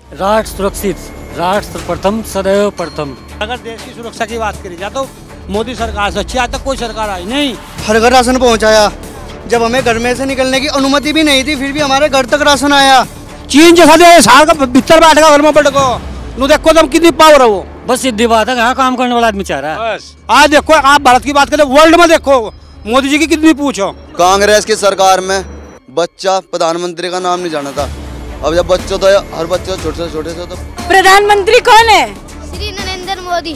राष्ट्र सुरक्षित, राष्ट्र प्रथम, सदैव प्रथम। अगर देश की सुरक्षा की बात करी जाए तो मोदी सरकार से अच्छी आज तक कोई सरकार आई नहीं। हर घर राशन पहुंचाया, जब हमें घर में से निकलने की अनुमति भी नहीं थी फिर भी हमारे घर तक राशन आया। चीन जैसा दे साल का भीतर बैठेगा घर में बैठ को नु देखो तुम कितनी पावर है वो। बस सीधी बात है, यहाँ काम करने वाला आदमी चाह रहा है। बस आज देखो, आप भारत की बात करें, वर्ल्ड में देखो मोदी जी की कितनी पूछ हो। कांग्रेस की सरकार में बच्चा प्रधानमंत्री का नाम नहीं जाना था, अब जब बच्चों तो हर बच्चे छोटे से तो प्रधानमंत्री कौन है? श्री नरेंद्र मोदी।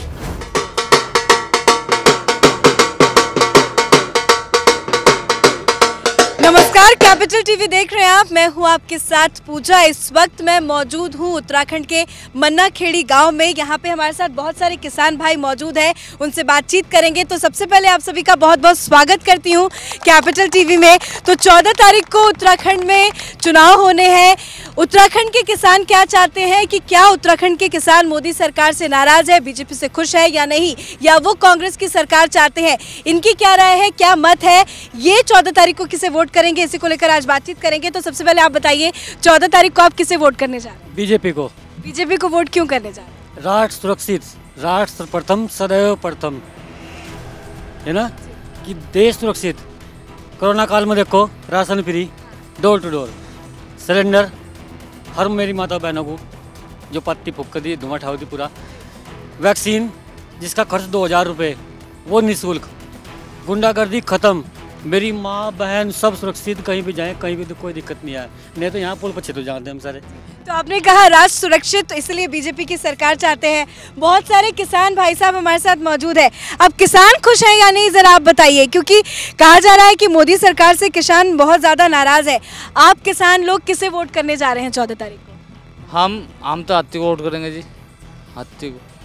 नमस्कार, कैपिटल टीवी देख रहे हैं आप। मैं हूं आपके साथ पूजा। इस वक्त मैं मौजूद हूं उत्तराखंड के मन्नाखेड़ी गांव में। यहां पे हमारे साथ बहुत सारे किसान भाई मौजूद हैं, उनसे बातचीत करेंगे। तो सबसे पहले आप सभी का बहुत बहुत स्वागत करती हूं कैपिटल टीवी में। तो 14 तारीख को उत्तराखंड में चुनाव होने हैं। उत्तराखंड के किसान क्या चाहते हैं कि क्या उत्तराखंड के किसान मोदी सरकार से नाराज है, बीजेपी से खुश है या नहीं, या वो कांग्रेस की सरकार चाहते हैं? इनकी क्या राय है, क्या मत है, ये 14 तारीख को किसे वोट करेंगे, इसी को लेकर आज बातचीत करेंगे। तो सबसे पहले आप बताइए, 14 तारीख को आप किसे वोट करने जा रहे हैं? बीजेपी को। बीजेपी को वोट क्यों करने जा रहे हैं? राष्ट्र सुरक्षित, राष्ट्र प्रथम, सदैव प्रथम, है ना, कि देश सुरक्षित। कोरोना काल में देखो, ration free, door to door, cylinder हर मेरी माता बहनों को जो पत्ती फूक कर दी, धुआं उठा दी पूरा। वैक्सीन जिसका खर्च 2000 रुपये, वो निःशुल्क। गुंडागर्दी खत्म, मेरी माँ बहन सब सुरक्षित, कहीं भी जाएं, कहीं भी तो कोई दिक्कत नहीं है। नहीं तो यहाँ पुल पछे तो जानते हैं हम सारे। तो आपने कहा राष्ट्र सुरक्षित, तो इसलिए बीजेपी की सरकार चाहते हैं। बहुत सारे किसान भाई साहब हमारे साथ मौजूद है। अब किसान खुश हैं या नहीं, जरा आप बताइए, क्योंकि कहा जा रहा है कि मोदी सरकार से किसान बहुत ज़्यादा नाराज है। आप किसान लोग किसे वोट करने जा रहे हैं 14 तारीख को? हम तो हाथी को वोट करेंगे जी।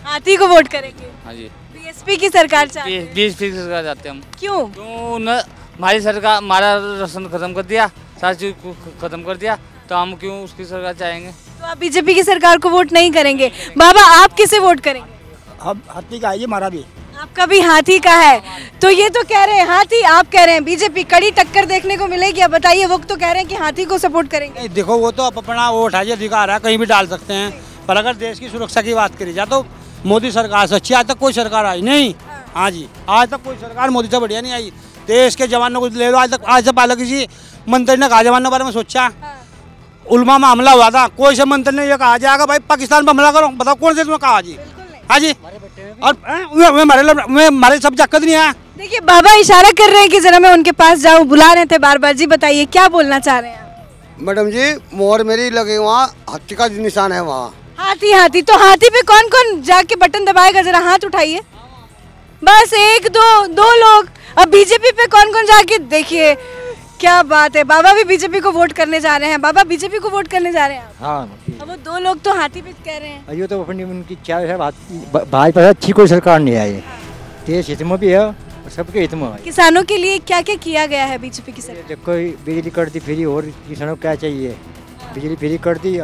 हाथी को वोट करेंगे? हाँ जी। बीएसपी की सरकार चाहते हैं? बीएसपी की सरकार चाहते हैं हम। क्यों? हमारी सरकार हमारा राशन खत्म कर दिया, सारी चीज खत्म कर दिया, तो हम क्यों उसकी सरकार चाहेंगे? तो आप बीजेपी की सरकार को वोट नहीं करेंगे। बाबा, आप किसे वोट करेंगे? अब हाथी का है, ये हमारा भी। आपका भी हाथी का है। तो ये तो कह रहे हैं हाथी, आप कह रहे हैं बीजेपी। कड़ी टक्कर देखने को मिलेगी। अब बताइए, वो तो कह रहे हैं कि हाथी को सपोर्ट करेंगे। देखो, वो तो अपना वोट है, अधिकार है, कहीं भी डाल सकते हैं। पर अगर देश की सुरक्षा की बात करी जाए तो मोदी सरकार से अच्छी आज तक कोई सरकार आई नहीं। हाँ जी, आज तक कोई सरकार मोदी से बढ़िया नहीं आई। देश के जवानों को ले लो, आज से पहले किसी मंत्री ने कहा जवानों के बारे में सोचा? उल्मा में हमला हुआ था, कोई से मंत्री ने ये कहा जाएगा भाई पाकिस्तान पर हमला करो? बताओ कौन से तुम्हें कहा जी? हाँ जी, और हमारे सब दिक्कत नहीं है। देखिए, बाबा इशारा कर रहे हैं कि जरा मैं उनके पास जाऊं, बुला रहे थे बार बार। जी बताइए, क्या बोलना चाह रहे हैं आप? मैडम जी, मोहर मेरी लगे वहाँ, हाथी का निशान है वहाँ। हाथी तो हाथी पे कौन कौन जाके बटन दबाएगा? जरा हाथ उठाइए। बस एक दो लोग। अब बीजेपी पे कौन कौन जाके, देखिए क्या बात है। बाबा भी बीजेपी को वोट करने जा रहे हैं। बाबा, बीजेपी को वोट करने जा रहे हैं? हाँ। अब वो 2 लोग तो हाथी पे कह रहे हैं। ये तो अपनी उनकी क्या है, भाजपा अच्छी कोई सरकार नहीं आई। देश हित में भी है और सबके हित में है। किसानों के लिए क्या क्या किया गया है बीजेपी की सरकार? देखो, बिजली कर दी फ्री, और किसानों को क्या चाहिए? बिजली फ्री कर दी,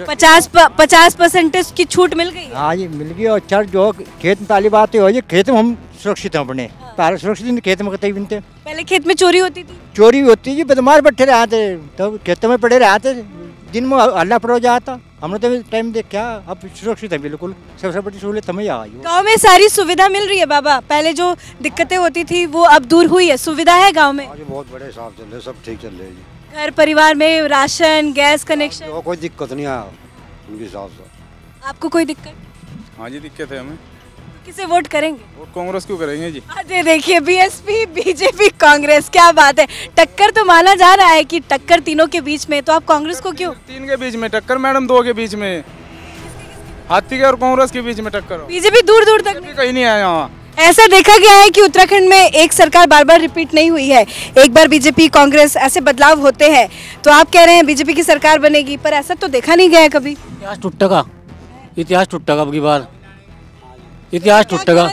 50% की छूट मिल गई। हाँ जी, मिल गई। और चल जो खेत में पहली बात हो, खेत में हम सुरक्षित हैं अपने। पहले सुरक्षित नहीं, खेत में कतई बिनते। पहले खेत में चोरी होती थी? चोरी होती जी, बदमाश बैठे रहे थे, तो खेतों में पड़े रहे थे, दिन में हल्ला पड़ जाता। हमने तो टाइम देख क्या, अब सुरक्षित है बिल्कुल। सबसे बड़ी सहूलियत हमें आ गई। गाँव में सारी सुविधा मिल रही है बाबा? पहले जो दिक्कतें होती थी वो अब दूर हुई है, सुविधा है गाँव में? बहुत बड़े हिसाब चल रहे, सब ठीक चल रहे जी। घर परिवार में राशन, गैस कनेक्शन, कोई दिक्कत नहीं आया उनके हिसाब से। आपको कोई दिक्कत? हाँ जी, दिक्कत है हमें। किसे वोट करेंगे? वोट कांग्रेस क्यों करेंगे जी? अरे देखिए, बीएसपी, बीजेपी, कांग्रेस, क्या बात है। टक्कर तो माना जा रहा है कि टक्कर तीनों के बीच में, तो आप कांग्रेस को क्यों? 3 के बीच में टक्कर मैडम, 2 के बीच में, हाथी के और कांग्रेस के बीच में टक्कर। बीजेपी दूर दूर तक कहीं नहीं आया यहाँ। ऐसा देखा गया है कि उत्तराखंड में एक सरकार बार बार रिपीट नहीं हुई है। एक बार बीजेपी, कांग्रेस, ऐसे बदलाव होते हैं। तो आप कह रहे हैं बीजेपी की सरकार बनेगी, पर ऐसा तो देखा नहीं गया है कभी। इतिहास टूटेगा, इतिहास टूटेगा अब की बार, इतिहास टूटेगा।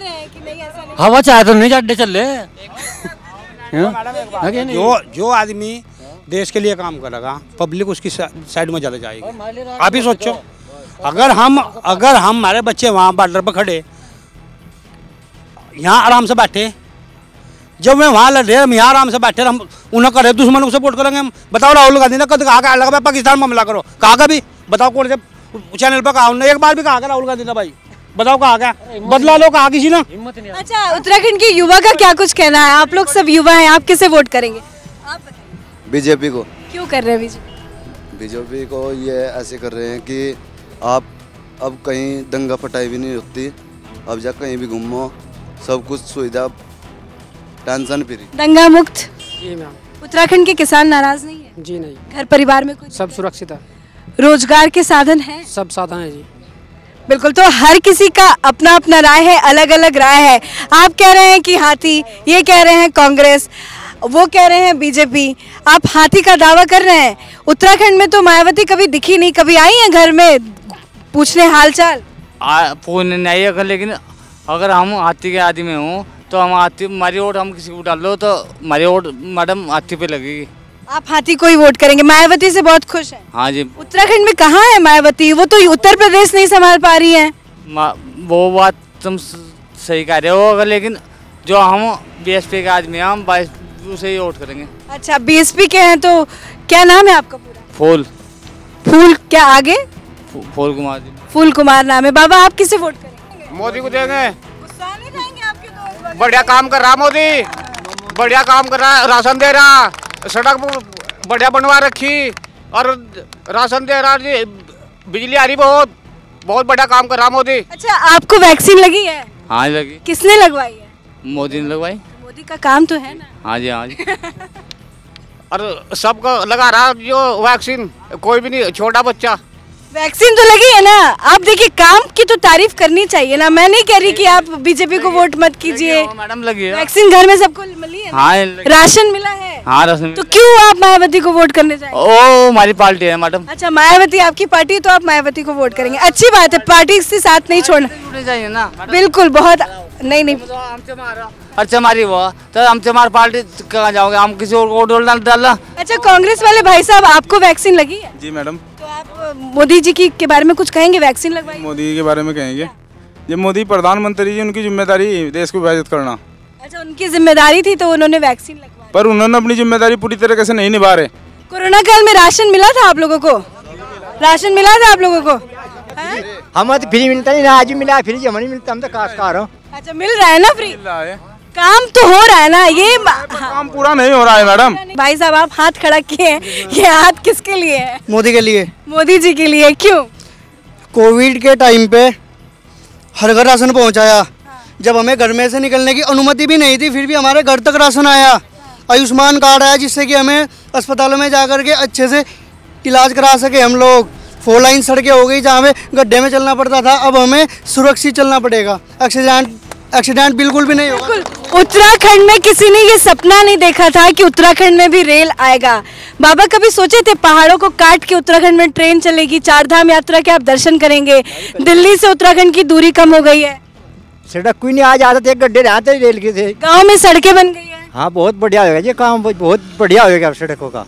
हवा चाहे तो नहीं, अड्डे चल रहे। जो आदमी देश के लिए काम करेगा, पब्लिक उसकी साइड में ज्यादा जाएगी। आप ही सोचो, अगर हम हमारे बच्चे वहाँ बॉर्डर पर खड़े, यहाँ आराम से बैठे, जब मैं वहाँ लड़ रहे हम यहाँ आराम से बैठे, हम उन्हें करे दुश्मनों को सपोर्ट करेंगे हम? बताओ, राहुल गांधी ने कद कहा लगा पाकिस्तान में हमला करो? कहा कभी? बताओ कौन से चैनल पर कहा उन्होंने, एक बार भी कहा राहुल गांधी ने भाई, बताओ कहा क्या बदला लो, कहा किसी ने। अच्छा, उत्तराखंड के युवा का क्या कुछ कहना है? आप लोग सब युवा हैं, आप किसे वोट करेंगे? आप बताइए। बीजेपी को। क्यों कर रहे हैं बीजेपी? बीजेपी को ये ऐसे कर रहे हैं कि आप अब कहीं दंगा फटाई भी नहीं होती, अब जा कहीं भी घूमो, सब कुछ सुविधा, टेंशन फ्री, दंगा मुक्त। जी मैम। उत्तराखंड के किसान नाराज नहीं है? जी नहीं, घर परिवार में कुछ? सब सुरक्षित है, रोजगार के साधन है? सब साधन है जी। बिल्कुल, तो हर किसी का अपना अपना राय है, अलग अलग राय है। आप कह रहे हैं कि हाथी, ये कह रहे हैं कांग्रेस, वो कह रहे हैं बीजेपी, आप हाथी का दावा कर रहे हैं। उत्तराखंड में तो मायावती कभी दिखी नहीं, कभी आई है घर में पूछने हालचाल? फोन नहीं आई अगर, लेकिन अगर हम हाथी के आदमी में हूँ तो हम हाथी, हमारी वोट हम किसी को डाल लो तो हमारी वोट मैडम हाथी पे लगेगी। आप हाथी को ही वोट करेंगे? मायावती से बहुत खुश हैं? हाँ जी। उत्तराखंड में कहाँ है मायावती? वो तो उत्तर प्रदेश नहीं संभाल पा रही है। वो बात तुम सही कह रहे हो, अगर लेकिन जो हम बीएसपी के आदमी हैं, हम उसे ही वोट करेंगे। अच्छा, बीएसपी के हैं तो क्या नाम है आपका पूरा? फूल। फूल क्या आगे? फूल कुमार जी। फूल कुमार नाम है। बाबा, आप किसे वोट करेंगे? मोदी को देंगे। गुस्सा नहीं रहेंगे आपके दोस्त? बढ़िया काम कर रहा मोदी, बढ़िया काम कर रहा, राशन दे रहा, सड़क बढ़िया बनवा रखी और राशन दे रहा जी, बिजली आ रही, बहुत बहुत बढ़िया काम कर रहा मोदी। अच्छा, आपको वैक्सीन लगी है? हाँ लगी। किसने लगवाई है? मोदी ने लगवाई। मोदी का काम तो है ना। हाँ जी, हाँ जी। और सबको लगा रहा जो वैक्सीन, कोई भी नहीं, छोटा बच्चा। वैक्सीन तो लगी है ना। आप देखिए, काम की तो तारीफ करनी चाहिए ना। मैं नहीं कह रही कि आप बीजेपी को वोट मत कीजिए। मैडम लगी है। वैक्सीन घर में सबको मिली है? हाँ, राशन मिला है? हाँ राशन। तो क्यों आप मायावती को वोट करने जाएंगे? ओ, हमारी पार्टी है मैडम। अच्छा, मायावती आपकी पार्टी है तो आप मायावती को वोट करेंगे। अच्छी बात है, पार्टी से साथ नहीं छोड़ना चाहिए ना। बिल्कुल, बहुत नहीं अच्छा हमारी वो तो हमसे हमारी पार्टी कहाँ जाओगे, हम किसी और को वोट डालना। अच्छा, कांग्रेस वाले भाई साहब, आपको वैक्सीन लगी है? जी मैडम। तो आप मोदी जी की के बारे में कुछ कहेंगे? वैक्सीन लगवाई? मोदी के बारे में कहेंगे, ये मोदी प्रधानमंत्री जी, उनकी जिम्मेदारी देश को विभाजित करना। अच्छा, उनकी जिम्मेदारी थी तो उन्होंने वैक्सीन लगवाई, पर उन्होंने अपनी जिम्मेदारी पूरी तरीके से नहीं निभा रहे। कोरोना काल में राशन मिला था आप लोगों को? राशन मिला था आप लोगों को? हमें तो फ्री मिलता नहीं ना, आज भी मिला फ्री, हमें नहीं मिलता, हम तो काश्तकार हो। अच्छा, मिल रहा है ना फ्री? मिल रहा है, काम तो हो रहा है ना। ये काम पूरा नहीं हो रहा है मैडम। भाई साहब, आप हाथ खड़ा किए हैं, ये हाथ किसके लिए है? मोदी के लिए। मोदी जी के लिए। क्यों? कोविड के टाइम पे हर घर राशन पहुंचाया। जब हमें घर में से निकलने की अनुमति भी नहीं थी, फिर भी हमारे घर तक राशन आया। आयुष्मान कार्ड आया, जिससे कि हमें अस्पतालों में जा कर के अच्छे से इलाज करा सके हम लोग। 4 लाइन सड़कें हो गई, जहाँ हमें गड्ढे में चलना पड़ता था, अब हमें सुरक्षित चलना पड़ेगा। एक्सीडेंट बिल्कुल भी नहीं होगा। बिल्कुल। उत्तराखंड में किसी ने ये सपना नहीं देखा था कि उत्तराखंड में भी रेल आएगा। बाबा, कभी सोचे थे पहाड़ों को काट के उत्तराखंड में ट्रेन चलेगी, 4 धाम यात्रा के आप दर्शन करेंगे? दिल्ली से उत्तराखंड की दूरी कम हो गई है। सड़क कोई नहीं, आज आते थे गड्ढे रहते रेल के थे। गाँव में सड़कें बन गई है। हाँ, बहुत बढ़िया होगा ये काम, बहुत बढ़िया होगा सड़कों का।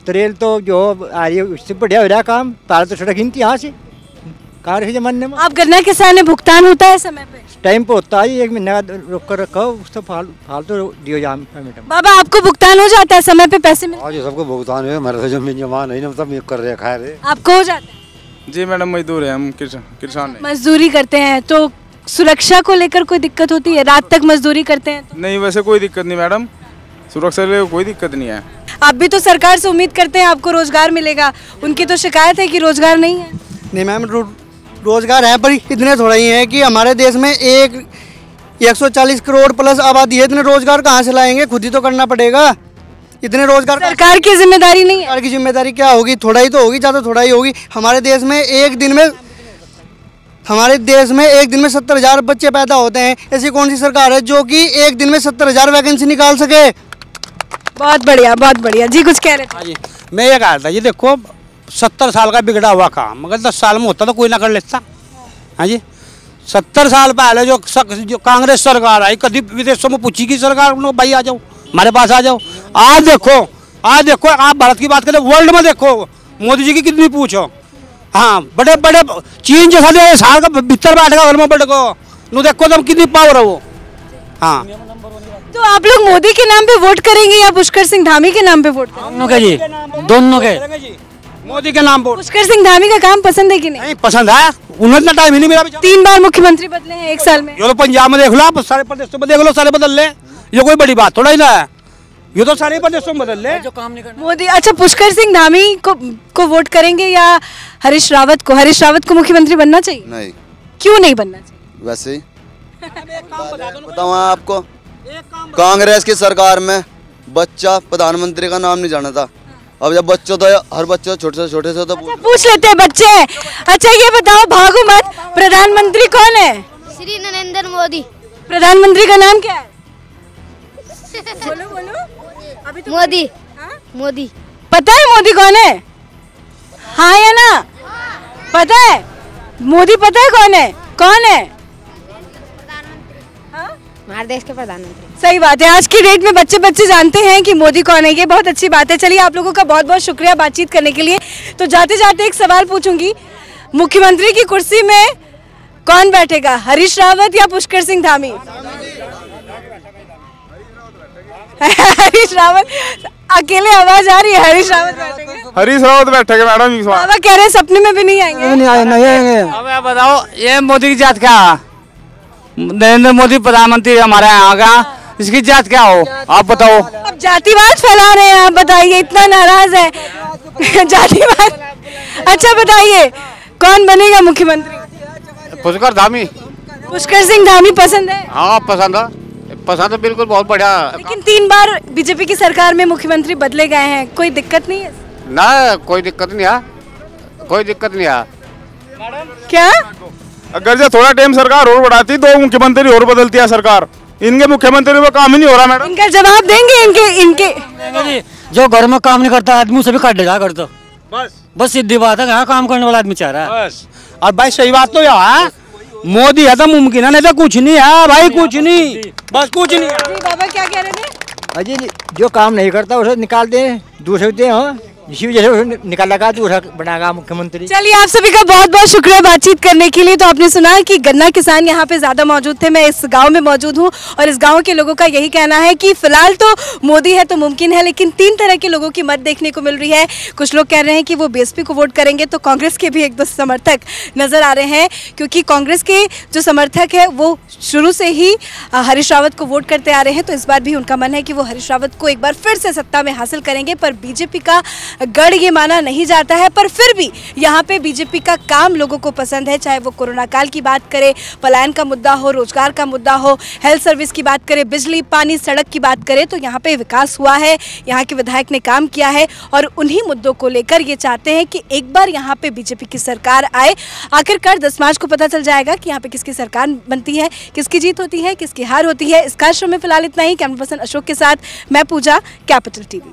तो रेल तो जो आ रही है उससे बढ़िया हो रहा है काम। पहले तो सड़क ही थी यहाँ से, कार के जमाने में। आप गन्ना किसान है, भुगतान होता है समय पे? टाइम पे होता है, 1 महीना रोक कर रखा हो, उससे फालतू दियो जा मैडम। बाबा, आपको भुगतान हो जाता है समय पे? पैसे मिलते हैं? सबको भुगतान है, हमारे जमीन जमा नहीं ना, सब कर रहे खा रहे। आपको हो जाता है? जी मैडम, मजदूर है हम, किसान है। मजदूरी करते हैं तो सुरक्षा को लेकर कोई दिक्कत होती है? रात तक मजदूरी करते हैं तो? नहीं, वैसे कोई दिक्कत नहीं मैडम, सुरक्षा के लिए कोई दिक्कत नहीं है। आप भी तो सरकार से उम्मीद करते हैं आपको रोजगार मिलेगा, उनकी तो शिकायत है कि रोजगार नहीं है। नहीं मैम, रोजगार है, पर इतने थोड़ा ही है कि हमारे देश में 140 करोड़ प्लस आबादी है। इतने रोजगार कहाँ से लाएंगे? खुद ही तो करना पड़ेगा। इतने रोजगार सरकार की जिम्मेदारी नहीं है। सरकार की जिम्मेदारी क्या होगी? थोड़ा ही तो होगी, ज़्यादा थोड़ा ही होगी। हमारे देश में एक दिन में 70,000 बच्चे पैदा होते हैं। ऐसी कौन सी सरकार है जो कि एक दिन में 70,000 वैकेंसी निकाल सके? बहुत बढ़िया, बहुत बढ़िया जी। कुछ कह रहे थे? जी, मैं ये कह रहा था, ये देखो 70 साल का बिगड़ा हुआ काम अगर 10 साल में होता तो कोई ना कर लेता। हाँ जी, 70 साल पहले जो कांग्रेस सरकार आई, कभी विदेशों में पूछी कि सरकार भाई आ जाओ, हमारे पास आ जाओ। आज देखो आप भारत की बात करें, वर्ल्ड में देखो मोदी जी की कितनी पूछो। हाँ, बड़े बड़े चीन जैसा जो साल का भीतर बैठेगा घर में बड़े को, नो देखो तुम कितनी पावर है वो। हाँ, तो आप लोग मोदी के नाम पे वोट करेंगे या पुष्कर सिंह धामी के नाम पे वोट करेंगे? दोनों के जी, दोनों के। मोदी के नाम वोट। पुष्कर सिंह धामी का काम पसंद है कि नहीं? नहीं पसंद है, उन्हें इतना टाइम ही नहीं मिला। 3 बार मुख्यमंत्री बदले हैं 1 साल में। ये तो पंजाब में देख लो, आप सारे प्रदेशों में देख लो, सारे बदल ले, ये कोई बड़ी बात थोड़ा ही ना है, ये तो सारे प्रदेशों में बदल ले। जो काम नहीं करना मोदी, अच्छा पुष्कर सिंह धामी को वोट करेंगे या हरीश रावत को? हरीश रावत को मुख्यमंत्री बनना चाहिए? नहीं, क्यों नहीं बनना चाहिए? वैसे ही बताऊँ आपको, कांग्रेस की सरकार में बच्चा प्रधानमंत्री का नाम नहीं जाना था। अब जब बच्चों तो हर बच्चों छोटे से तो अच्छा, पूछ लेते हैं बच्चे। अच्छा ये बताओ, भागो मत, प्रधानमंत्री कौन है? श्री नरेंद्र मोदी। प्रधानमंत्री का नाम क्या है? बोलो बोलो। अभी तो मोदी। मोदी। पता है मोदी कौन है? हाँ या ना? पता है मोदी? पता है कौन है? कौन है? हमारे देश के प्रधानमंत्री। सही बात है, आज की डेट में बच्चे जानते हैं कि मोदी कौन है, ये बहुत अच्छी बात है। चलिए आप लोगों का बहुत बहुत शुक्रिया बातचीत करने के लिए। तो जाते जाते एक सवाल पूछूंगी, मुख्यमंत्री की कुर्सी में कौन बैठेगा, हरीश रावत या पुष्कर सिंह धामी? हरीश रावत, अकेले आवाज आ रही है, हरीश रावत बैठेंगे। हरीश रावत बैठेगा मैडम इस बार। बाबा कह रहे हैं सपने में भी नहीं आएंगे। नहीं आएंगे। अब आप बताओ, ये मोदी की जात क्या? नरेंद्र मोदी प्रधानमंत्री हमारे यहाँ का, इसकी जात क्या हो आप बताओ? अब जातिवाद फैला रहे हैं आप, बताइए, इतना नाराज है जातिवाद। अच्छा बताइए, कौन बनेगा मुख्यमंत्री? पुष्कर धामी। पुष्कर सिंह धामी पसंद है? हाँ पसंद है, पसंद है बिल्कुल, बहुत बढ़िया। लेकिन 3 बार बीजेपी की सरकार में मुख्यमंत्री बदले गए हैं, कोई दिक्कत नहीं है? ना कोई दिक्कत नहीं है, कोई दिक्कत नहीं है। क्या अगर जो थोड़ा टाइम सरकार और बढ़ाती तो मुख्यमंत्री और बदलती है सरकार, इनके मुख्यमंत्री को काम ही नहीं हो रहा मैडम। इनका जवाब देंगे इनके जो घर में काम नहीं करता आदमी उसे भी काट देगा घर तो। बस सीधी बात है, यहाँ काम करने वाला आदमी चाह रहा है बस। और भाई सही बात तो यह है, मोदी है तो मुमकिन है, नहीं तो कुछ नहीं है भाई, कुछ नहीं, बस कुछ नहीं। जी बाबा क्या कह रहे थे? अजी जो काम नहीं करता उसे निकाल दें, दूसरे दें। हाँ, इसी वजह से उसे निकाल लगा, दूसरा बनाएगा मुख्यमंत्री। चलिए आप सभी का बहुत बहुत शुक्रिया बातचीत करने के लिए। तो आपने सुना कि गन्ना किसान यहाँ पे ज्यादा मौजूद थे, मैं इस गांव में मौजूद हूँ और इस गांव के लोगों का यही कहना है कि फिलहाल तो मोदी है तो मुमकिन है, लेकिन 3 तरह के लोगों की मत देखने को मिल रही है। कुछ लोग कह रहे हैं कि वो बीएसपी को वोट करेंगे, तो कांग्रेस के भी 1-2 समर्थक नजर आ रहे हैं, क्योंकि कांग्रेस के जो समर्थक है वो शुरू से ही हरीश रावत को वोट करते आ रहे हैं। तो इस बार भी उनका मन है कि वो हरीश रावत को एक बार फिर से सत्ता में हासिल करेंगे, पर बीजेपी का गढ़ ये माना नहीं जाता है। पर फिर भी यहाँ पे बीजेपी का काम लोगों को पसंद है, चाहे वो कोरोना काल की बात करें, पलायन का मुद्दा हो, रोजगार का मुद्दा हो, हेल्थ सर्विस की बात करें, बिजली पानी सड़क की बात करें, तो यहाँ पे विकास हुआ है, यहाँ के विधायक ने काम किया है और उन्हीं मुद्दों को लेकर ये चाहते हैं कि एक बार यहाँ पे बीजेपी की सरकार आए। आखिरकार 10 मार्च को पता चल जाएगा कि यहाँ पे किसकी सरकार बनती है, किसकी जीत होती है, किसकी हार होती है। इस खास शो में फिलहाल इतना ही। कैमरा पर्सन अशोक के साथ मैं पूजा, कैपिटल टीवी।